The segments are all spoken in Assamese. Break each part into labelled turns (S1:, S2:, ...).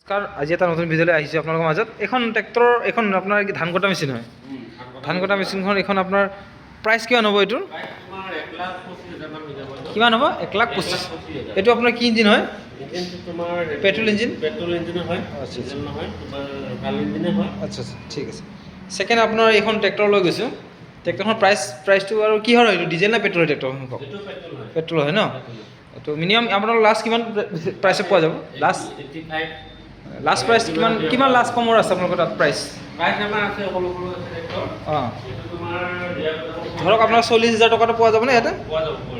S1: নমস্কাৰ, আজি এটা নতুন ভিডিঅ'লৈ আহিছোঁ আপোনালোকৰ মাজত। এখন ট্ৰেক্টৰৰ এখন আপোনাৰ ধান কটা মেচিন হয়। ধান কটা মেচিনখন এখন আপোনাৰ প্ৰাইচ কিমান হ'ব এইটোৰ? কিমান হ'ব? 1,25,000। এইটো আপোনাৰ কি ইঞ্জিন হয়? Petrol engine?
S2: পেট্ৰল ইঞ্জিন হয়।
S1: আচ্ছা আচ্ছা
S2: নহয়, তোমাৰ ভাল ইঞ্জিনে হয়।
S1: আচ্ছা আচ্ছা, ঠিক আছে। ছেকেণ্ড আপোনাৰ এইখন ট্ৰেক্টৰ লৈ গৈছোঁ। ট্ৰেক্টৰখন প্ৰাইচটো আৰু কিহৰ হয়? এইটো ডিজেল নে পেট্ৰল ট্ৰেক্টৰখন?
S2: এইটো পেট্ৰল হয়।
S1: পেট্ৰল হয় ন? এইটো মিনিমাম আপোনাৰ লাষ্ট কিমান প্ৰাইচত পোৱা যাব? লাষ্ট প্ৰাইচ কিমান লাষ্ট কমৰ আছে আপোনালোকৰ তাত প্ৰাইচ?
S2: প্ৰাইচ আমাৰ আছে সৰু সৰু আছে ট্ৰেক্টৰ।
S1: অঁ,
S2: এইটো তোমাৰ
S1: ধৰক আপোনাৰ 40,000 টকাটো পোৱা যাবনে ইয়াতে?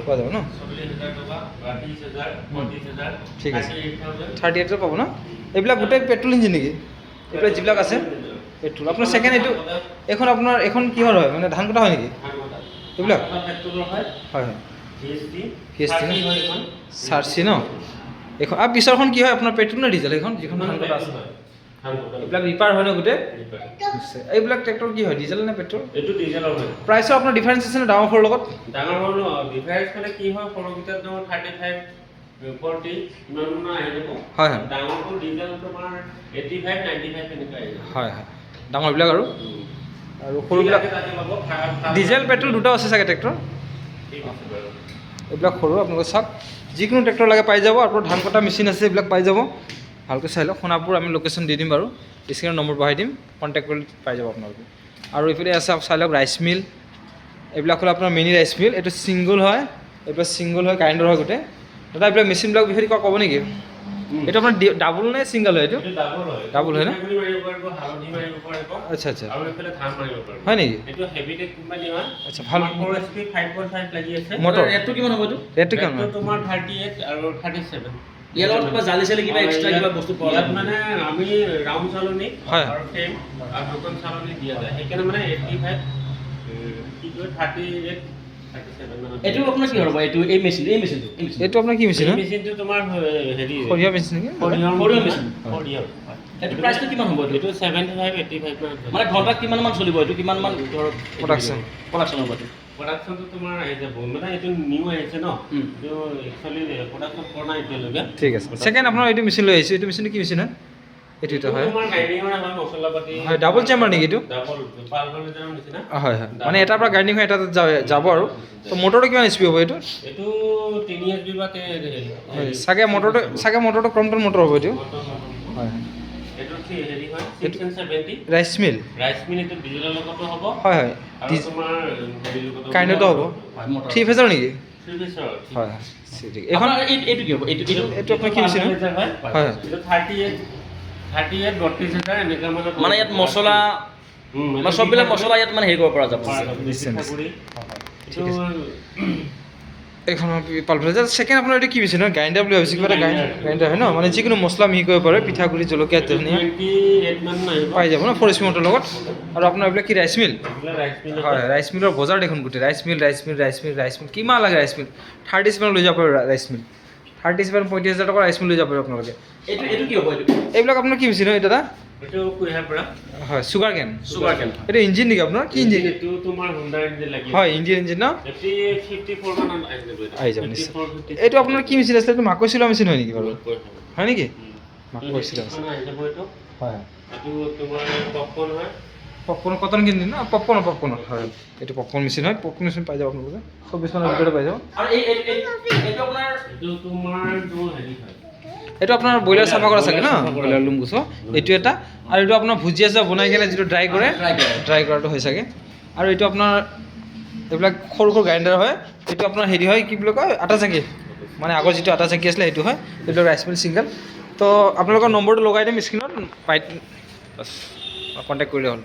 S2: পোৱা যাব
S1: ন?
S2: 40,000 টকা, 30,000, 40,000,
S1: ঠিক আছে।
S2: 38,000।
S1: 38,000 পাব ন? এইবিলাক গোটেই পেট্ৰল ইঞ্জিন নেকি? এইবিলাক যিবিলাক আছে পেট্ৰল। আপোনাৰ ছেকেণ্ড এইখন আপোনাৰ এইখন কিহৰ হয়? মানে ধান কটা হয় নেকি এইবিলাক?
S2: পেট্ৰলৰ হয়।
S1: হয় হয়,
S2: VST
S1: VST ন?
S2: হয় এখন।
S1: চাৰ্চি ন? এইখন আৰু পিছৰখন কি হয় আপোনাৰ পেট্ৰল নে ডিজেল? এইখন যিখন ধান কটা আছে এইবিলাক ৰিপাৰ হয় ন গোটেই? এইবিলাক ট্ৰেক্টৰ কি হয়, ডিজেল নে পেট্ৰল?
S2: এইটো ডিজেলৰ হয়।
S1: প্ৰাইচৰ আপোনাৰ ডিফাৰেঞ্চ আছে নে ডাঙৰ সৰুৰ লগত?
S2: ডাঙৰ সৰু ডিফাৰেঞ্চ মানে কি হয়, সৰুকেইটাত তোমাৰ 35, 40 ইমান মানে আহি যাব।
S1: হয় হয়
S2: ডাঙৰটো ডিজেল তোমাৰ 85, 95 এনেকুৱা আহি যাব।
S1: হয় হয়, ডাঙৰবিলাক আৰু সৰুবিলাক ডিজেল পেট্ৰল দুটাও আছে চাগে ট্ৰেক্টৰ?
S2: ঠিক আছে বাৰু।
S1: এইবিলাক সৰু আপোনালোকে চাওক, যিকোনো ট্ৰেক্টৰ লাগে পাই যাব। আপোনাৰ ধান কটা মেচিন আছে, এইবিলাক পাই যাব। ভালকৈ চাই লওক। সোণাপুৰ আমি লোকেশ্যন দি দিম বাৰু, স্ক্ৰীনৰ নম্বৰ বহাই দিম, কণ্টেক্ট কৰি পাই যাব আপোনালোকে। আৰু এইফালে আছে চাই লওক ৰাইচ মিল। এইবিলাক হ'ল আপোনাৰ মিনি ৰাইচ মিল। এইটো ছিংগল হয়, এইবিলাক ছিংগল হয়, কাৰেণ্টৰ হয় গোটেই। দাদা এইবিলাক মেচিনবিলাক বিষয়ে কিবা ক'ব নেকি? এইটো আপোনাৰ ডাবল নে ছিংগল হয়? এইটো ডাবল হয় ন? আচ্ছা আচ্ছা, হয় নেকি? আচ্ছা, ভাল মটৰ। ৰেটটো কিমান হ'ব? ৰেটটো কিমান?
S2: তোমাৰ 38 আৰু 37।
S3: ইয়াৰ লগত কিবা জালি চালি কিবা এক্সট্ৰা কিবা বস্তু পোৱা যায়?
S2: মানে আমি ৰাউণ্ড চালনী
S1: হয়
S2: আৰু ফ্ৰেম আৰু দুখন চালনী দিয়া যায়, সেইকাৰণে মানে 85 কি কয় 38, 37 মানে।
S3: এইটো আপোনাৰ কি হ'ব? এইটো মেচিনটো
S1: এইটো আপোনাৰ কি মেচিন হয়?
S2: মেচিনটো তোমাৰ হেৰি
S1: সৰিয়হ মেচিন নেকি?
S3: সৰিয়হ মেচিন।
S2: সৰিয়হ।
S3: এইটো প্ৰাইচটো কিমান হ'ব?
S2: এইটো 75, 85
S3: মানে ঘণ্টাত কিমান মান চলিব? এইটো কিমান মান ধৰক
S1: প্ৰডাকশ্যন
S3: হ'ব?
S2: প্ৰডাকশ্যনটো তোমাৰ আহি যাব, মানে এইটো নিউ আহিছে ন, এইটো একচুৱেলি প্ৰডাকশ্যন কৰা নাই এতিয়ালৈকে।
S1: ঠিক আছে। ছেকেণ্ড আপোনাৰ এইটো মেচিন লৈ আহিছোঁ। এইটো মেচিনটো কি মেচিন হয়? এইটো হয়
S2: তোমাৰ গ্ৰাইণ্ডিঙৰ হয়, মছলা পাতি
S1: হয়। ডাবল চেম্বাৰ নেকি এইটো?
S2: ডাবল পালভাৰ নিচিনা।
S1: হয় হয়, মানে এটাৰ পৰা গ্ৰাইণ্ডিং হয় এটা যাব আৰু। তো মটৰটো কিমান এইচ পি হ'ব এইটো?
S2: এইটো 3 HP বা
S1: হয়, চাগে মটৰটো ক্ৰমটন মটৰ হ'ব এইটো। হয় হয়,
S2: এইটো হেৰি হয় 670
S1: ৰাইচ মিল।
S2: Rice mill. এইটো ডিজেলৰ লগতো হ'ব।
S1: হয় হয়,
S2: আৰু তোমাৰ হেৰি লগতো
S1: কাৰেণ্টতো হ'ব। 3 ফেজৰ নেকি?
S2: 3 পিছৰ।
S1: হয় হয়, ঠিক। এইখন
S3: এইটো কি হ'ব?
S1: এইটো আপোনাৰ কি মেচিন হয়?
S2: হয়
S1: হয়
S2: এইটো 38, 32,000 এনেকুৱা
S3: মানে ইয়াত মছলা মানে চববিলাক মছলা ইয়াত মানে হেৰি কৰিব পৰা যাব।
S1: এইখন পালভাৰ। ছেকেণ্ড আপোনাৰ এইটো কি মেচিন হয়? গ্ৰাইণ্ডাৰ বুলি ভাবিছোঁ, কিবা এটা গ্ৰাইণ্ডাৰ হয় ন? মানে যিকোনো মছলা মিহি কৰিব পাৰে, পিঠাগুড়ি, জলকীয়া, ধনিয়া
S2: 28 মান আহিব।
S1: পাই যাব ন 4 HP মটৰ লগত। আৰু আপোনাৰ এইবিলাক কি ৰাইচ মিল?
S2: ৰাইচ মিল
S1: হয়, ৰাইচ মিলৰ বজাৰ দেখোন গোটেই। ৰাইচ মিল কিমান লাগে ৰাইচ মিল? 37 লৈ যাব পাৰিব ৰাইচ মিল। 37, 35,000 টকা ৰাইচ মিল লৈ যাব পাৰিব আপোনালোকে।
S3: এইটো কি হ'ব?
S1: এইবিলাক আপোনাৰ কি মেচিন হয় দাদা?
S2: এইটো কুঁহিয়াৰ পৰা
S1: হয়, চুগাৰ কেন।
S3: কেন।
S1: এইটো ইঞ্জিন নেকি আপোনাৰ? কি ইঞ্জিন?
S2: এইটো তোমাৰ হুণ্ডা ইঞ্জিন লাগি
S1: হয়, ইঞ্জিন ন?
S2: 54 মান
S1: আহি যাব নিশ্চয়। এইটো আপোনাৰ কি মেচিন আছিলে? এইটো মাকৈ চিলোৱা মেচিন হয় নেকি বাৰু? হয় নেকি? মাকৈ চিলোৱা মেচিন।
S2: আহি যাব এইটো।
S1: হয়,
S2: এইটো তোমাৰ পপকৰ্ন হয়।
S1: পপকৰ্ন কটন কিনি ন? পপকৰ্ন হয়। এইটো পপকৰ্ন মেচিন হয়। পপকৰ্ন মেচিন পাই যাব আপোনালোকে 24 মানৰ ভিতৰতে পাই যাব।
S3: আৰু এইটো আপোনাৰ
S2: এইটো তোমাৰ হেৰি হয়।
S1: এইটো আপোনাৰ ব্ৰইলাৰ চাফা কৰা চাগে ন? ব্ৰইলাৰ লুম গুচ এইটো এটা। আৰু এইটো আপোনাৰ ভুজিয়া চা বনাই কেনে যিটো ড্ৰাই কৰাটো হয় চাগে। আৰু এইটো আপোনাৰ এইবিলাক সৰু গ্ৰাইণ্ডাৰ হয়। এইটো আপোনাৰ হেৰি হয়, কি বুলি কয়, আটা চাকি। মানে আগৰ যিটো আটা চাকি আছিলে সেইটো হয়। এইটো ৰাইচ মিল ছিংগল। তো আপোনালোকৰ নম্বৰটো লগাই দিম স্ক্ৰীণত, কণ্টেক্ট কৰিলে হ'ল।